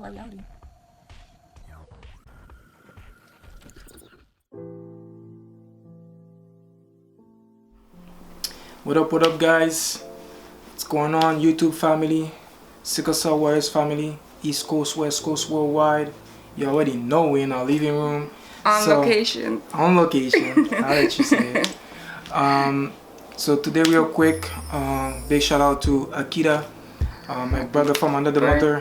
to our reality. What up, guys? What's going on, YouTube family, Sickle Cell Warriors family, East Coast, West Coast, worldwide? You already know we're in our living room. On location. On location. I'll let you say it. So today, real quick, big shout out to Akita, my brother from another mother,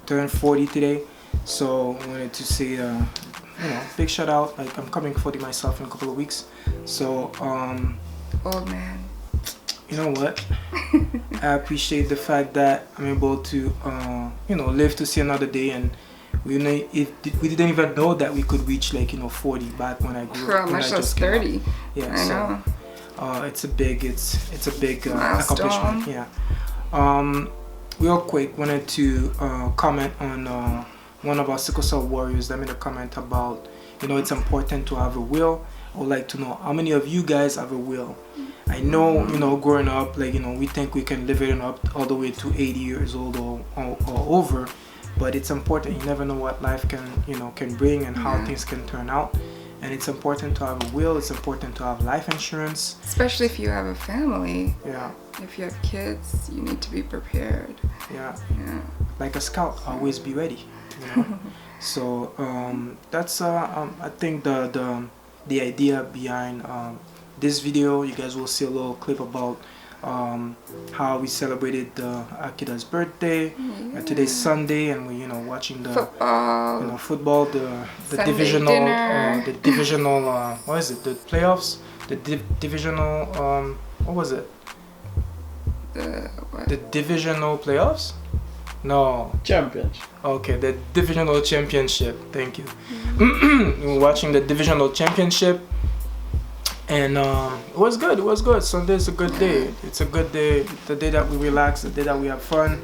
turned 40 today. So I wanted to say, big shout out. Like, I'm coming 40 myself in a couple of weeks. So old man. You know what? I appreciate the fact that I'm able to, live to see another day, and we didn't even know that we could reach 40 back when I grew up. Much less 30. Yeah, I know. It's a big accomplishment. Yeah. Real quick, wanted to comment on one of our Sickle Cell Warriors that made a comment about, it's important to have a will. I would like to know how many of you guys have a will. I know, growing up, we think we can live it up all the way to 80 years old or over, but it's important. You never know what life can bring and how things can turn out. And it's important to have a will. It's important to have life insurance. Especially if you have a family. Yeah. If you have kids, you need to be prepared. Yeah. Like a scout, always be ready. So that's I think the idea behind this video. You guys will see a little clip about how we celebrated Akita's birthday. Today's Sunday, and we watching the football, the divisional what is it, the playoffs, the divisional what was it, the divisional playoffs, no, Championship. Okay, the divisional championship. Thank you. We were watching the divisional championship, and it was good. It was good. Sunday's a good day. It's a good day. The day that we relax. The day that we have fun.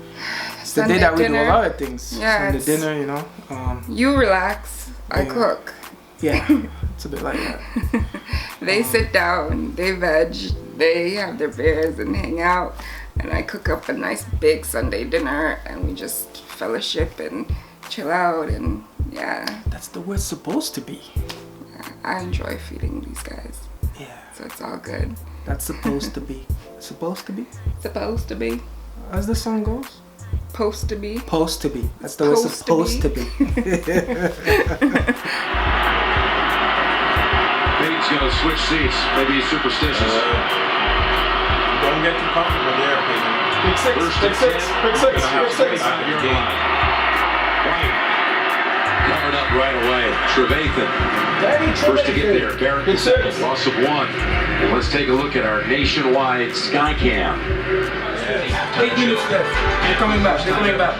It's the day that we do a lot of things. Yeah. Sunday dinner, you relax. I cook. Yeah, it's a bit like that. They sit down. They veg. They have their beers and hang out. And I cook up a nice big Sunday dinner, and we just fellowship and chill out, and That's the way it's supposed to be. I enjoy feeding these guys. Yeah. So it's all good. That's supposed to be. Supposed to be? Supposed to be. As the song goes? Supposed to be. Supposed to be. That's the way it's supposed to be. Bates gonna switch seats. Maybe he's superstitious. Don't get too comfortable there, baby. Pick six. Covered up right away. Trevathan. First to get there. Barrett loss of one. Let's take a look at our nationwide sky cam. 8 minutes left. They're coming back. They're coming back.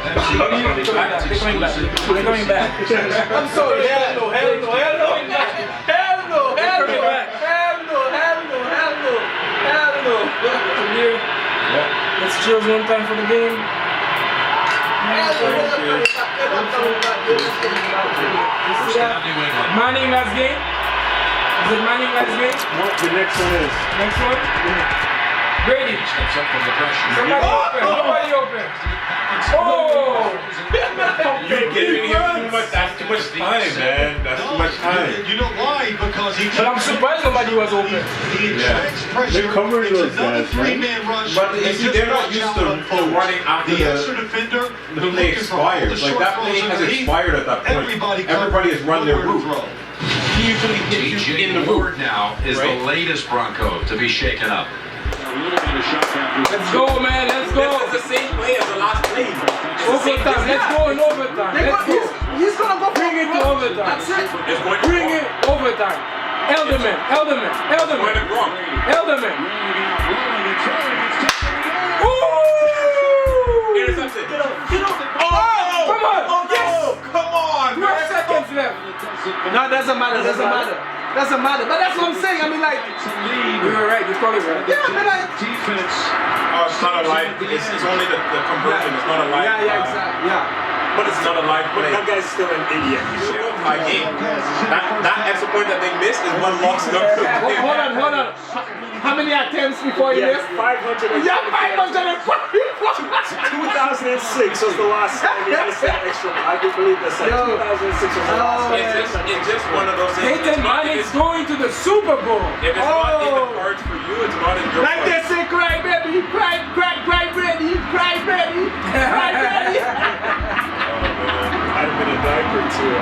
I'm sorry. Hell no. Let's cheers one time for the game. Manning last game? Is it Manning last game? What the next one is? Next one? Brady. Steps up from the pressure. Nobody open. Oh! You're giving him too much. That's too much time, man. That's too much time. You know why? Because he. But I'm surprised nobody was open. They're covering those guys, man. But you see, they're not used to running after the extra defender. when they expire. Like that play has expired at that point. Everybody has run their route. He usually gets you in the route. Now is the latest Bronco to be shaken up. Let's go, man. Let's go. It's the same play as the last play. Overtime. Let's go in overtime. Let's go. He's gonna go. Bring it to overtime. That's it. Bring it overtime. Elderman. Ooh! Intercepted. Get up. Oh! Come on! Yes! Come on! 12 seconds left. No, doesn't matter. But that's what I'm saying. I mean, like. You were right. You're probably right. Yeah, I mean, like. Defense. Oh, it's not a life. It's only the conversion. It's not a life. Yeah, exactly. Yeah. But it's not a life play. That guy's still an idiot. My game. That extra point that they missed is one lost. Hold on. How many attempts? attempts before Yeah, this. 500. Yeah, 540. 2006 was the last time he missed that extra. I do believe that's like Yo. 2006 was the last time. It's just one of those things. Peyton Manning's going to the Super Bowl. If it's not in the cards for you, it's not in your Like they cards. say, cry baby, cry baby, cry baby, cry baby. I'd have been a diaper too.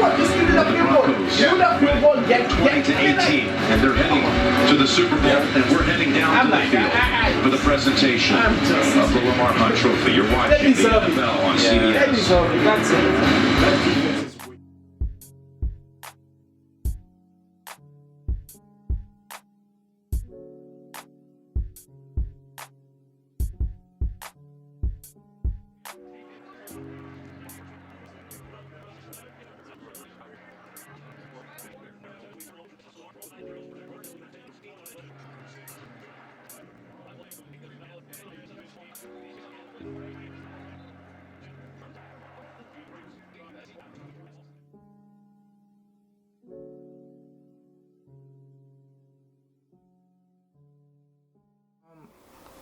What? You still love your ball. You love your ball. Get 20-18, and they're heading to the Super Bowl, and we're heading down to the field for the presentation of the Lamar Hunt Trophy. You're watching the NFL on CBS. That's it.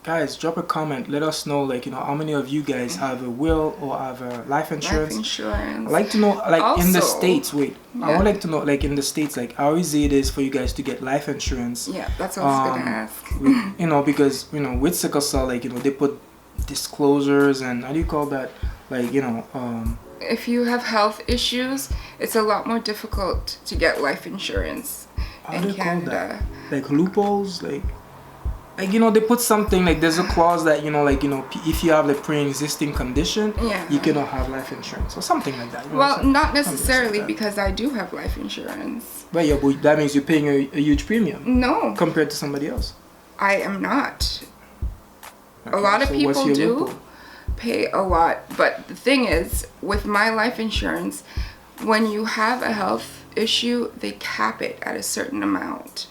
Guys, drop a comment. Let us know, like, how many of you guys have a will or have a life insurance. Life insurance. I'd like to know, like, in the Also- States, I Yeah. would like to know, like, in the States, like, how easy it is for you guys to get life insurance. Yeah, that's what I was gonna ask. Because, with sickle cell, like, they put disclosures and, how do you call that? Like, If you have health issues, it's a lot more difficult to get life insurance how in do you call Canada. that? Like, loopholes, like, they put something, like, there's a clause that, if you have a pre-existing condition, Yeah. you cannot have life insurance or something like that. Well, not something necessarily like that. because I do have life insurance. But yeah, but that means you're paying a huge premium No, compared to somebody else. I am not. Okay, A lot of so what's people your do loophole? pay a lot, but the thing is, with my life insurance, when you have a health issue, they cap it at a certain amount.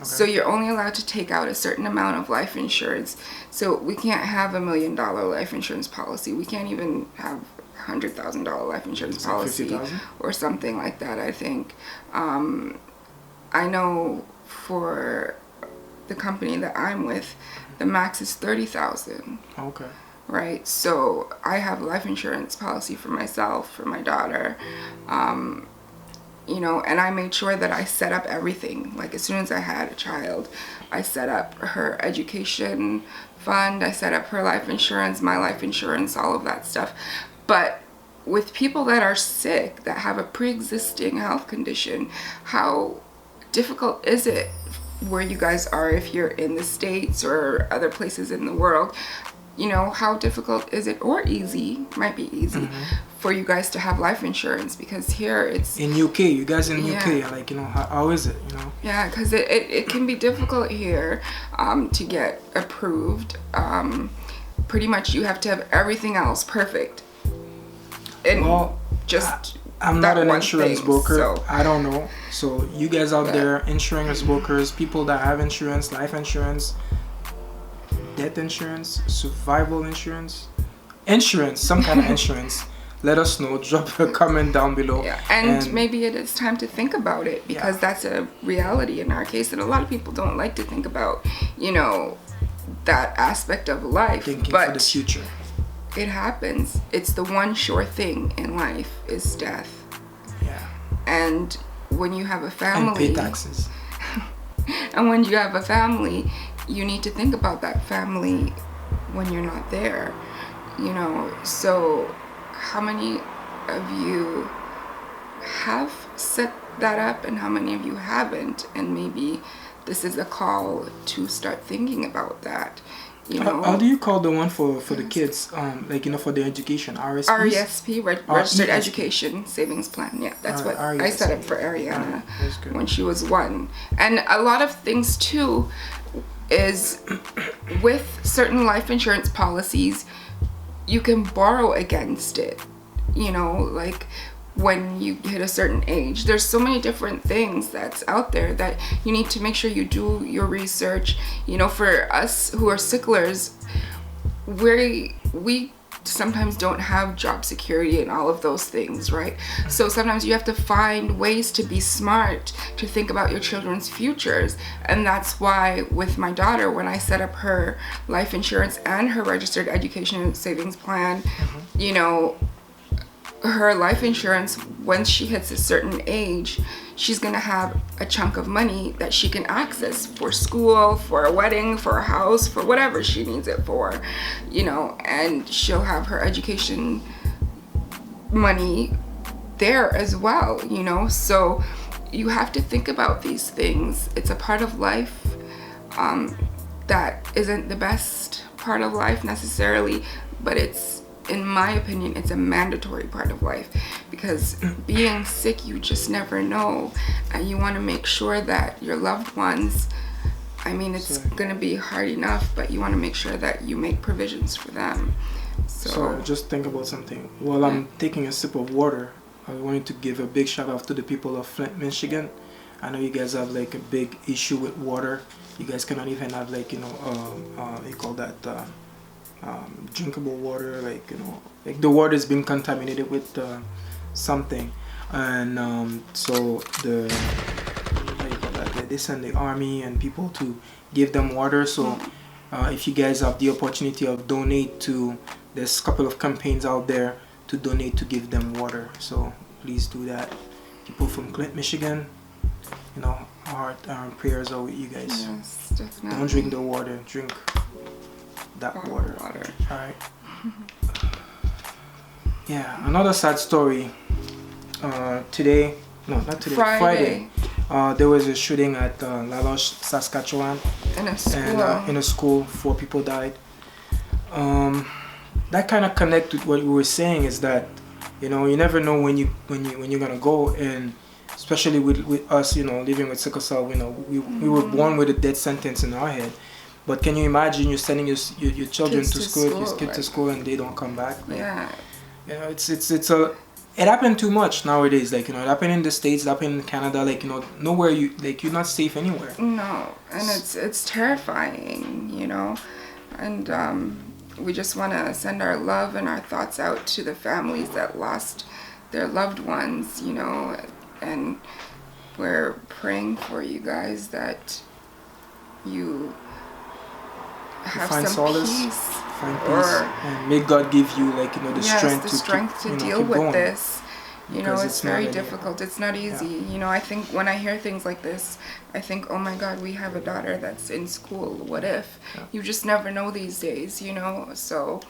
So you're only allowed to take out a certain amount of life insurance. So we can't have $1 million life insurance policy. We can't even have $100,000 life insurance It's like policy 50,000? or something like that, I think. I know for the company that I'm with, the max is $30,000. Okay. Right, so I have a life insurance policy for myself, for my daughter, and I made sure that I set up everything. Like, as soon as I had a child, I set up her education fund, I set up her life insurance, my life insurance, all of that stuff. But with people that are sick, that have a pre-existing health condition, how difficult is it where you guys are, if you're in the States or other places in the world? How difficult is it, or easy, might be easy, for you guys to have life insurance? Because here it's... In UK, you guys in Yeah. UK, like, how is it, Yeah, because it can be difficult here to get approved. Pretty much you have to have everything else perfect. And Well, just I'm that not an one insurance thing, broker. so- I don't know. So you guys out there, insurance brokers, people that have insurance, life insurance, death insurance, survival insurance, some kind of insurance, let us know. Drop a comment down below. Yeah, and maybe it is time to think about it, because Yeah. that's a reality in our case, and a lot of people don't like to think about, that aspect of life. Thinking but for the future. it happens. It's the one sure thing in life is death. Yeah. And when you have a And family, pay taxes. and when you have a family, you need to think about that family when you're not there. So how many of you have set that up and how many of you haven't? And maybe this is a call to start thinking about that. How do you call the one for the kids? For their education, RSPs? RESP, Registered RESP. Education Savings Plan. Yeah, that's what I RESP. set up for Ariana That's good. when she was 1. And a lot of things too is with certain life insurance policies, you can borrow against it. Like when you hit a certain age, there's so many different things that's out there that you need to make sure you do your research. For us who are sicklers, we sometimes don't have job security and all of those things, right? So sometimes you have to find ways to be smart, to think about your children's futures. And that's why with my daughter, when I set up her life insurance and her registered education and savings plan, you know, her life insurance, once she hits a certain age, she's gonna have a chunk of money that she can access for school, for a wedding, for a house, for whatever she needs it for, you know, and she'll have her education money there as well, you know. So you have to think about these things. It's a part of life that isn't the best part of life necessarily, but it's, in my opinion, it's a mandatory part of life, because being sick, you just never know, and you want to make sure that your loved ones, I mean, it's going to be hard enough, but you want to make sure that you make provisions for them. So just think about something. While I'm taking a sip of water, I wanted to give a big shout out to the people of Flint, Michigan. I know you guys have like a big issue with water. You guys cannot even have like, you know, they call that drinkable water, like, you know, like the water is being contaminated with something, and so they send the army and people to give them water. So if you guys have the opportunity of donate to, there's a couple of campaigns out there to donate to give them water, so please do that. People from Clint, Michigan, you know, our heart and prayers are with you guys. Yes, definitely. Don't drink the water, drink that water. All right. Yeah, another sad story. Today, no, not today, Friday. There was a shooting at La Loche, Saskatchewan. In a school. And in a school, 4 people died. That kind of connects with what we were saying, is that, you know, you never know when you're gonna go, and especially with us, you know, living with sickle cell, you know, we were born with a death sentence in our head. But can you imagine you're sending your children to school, your kids to school, and they don't come back? Like, yeah. You know, it happened too much nowadays. Like, you know, it happened in the States, it happened in Canada. Like, you know, nowhere you're not safe anywhere. No, and it's terrifying, you know, and we just want to send our love and our thoughts out to the families that lost their loved ones, you know, and we're praying for you guys that you have find some solace, peace, find peace, and may God give you, like, you know, the strength to keep, deal with going. this. You know, it's very difficult. It's not easy. Yeah. You know, I think when I hear things like this, I think, oh my God, we have a daughter that's in school. What if? Yeah. You just never know these days, you know? So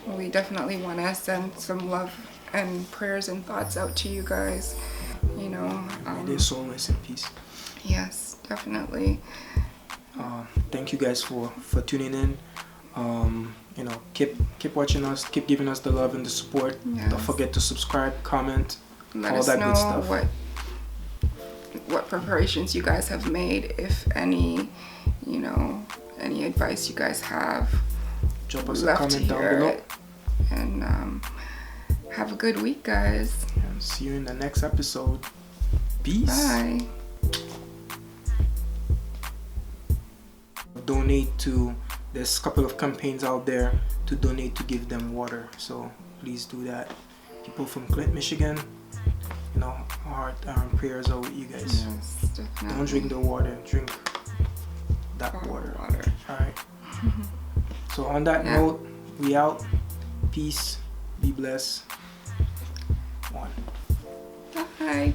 we definitely want to send some love and prayers and thoughts out to you guys, you know. May their soul rest in peace. Yes, definitely. Thank you guys for tuning in. You know, keep watching us, keep giving us the love and the support. Yes. Don't forget to subscribe, comment, Let all us that know good stuff. what preparations you guys have made, if any, you know, any advice you guys have. Drop us a Love comment to down hear below. it. And have a good week, guys. And see you in the next episode. Peace. Bye. Donate to, there's a couple of campaigns out there to donate to give them water, so please do that. People from Clint, Michigan, you know, our heart and prayers are with you guys. Yes, definitely. Don't drink the water, drink that water. Alright. So on that note, we out. Peace, be blessed. 1. Bye.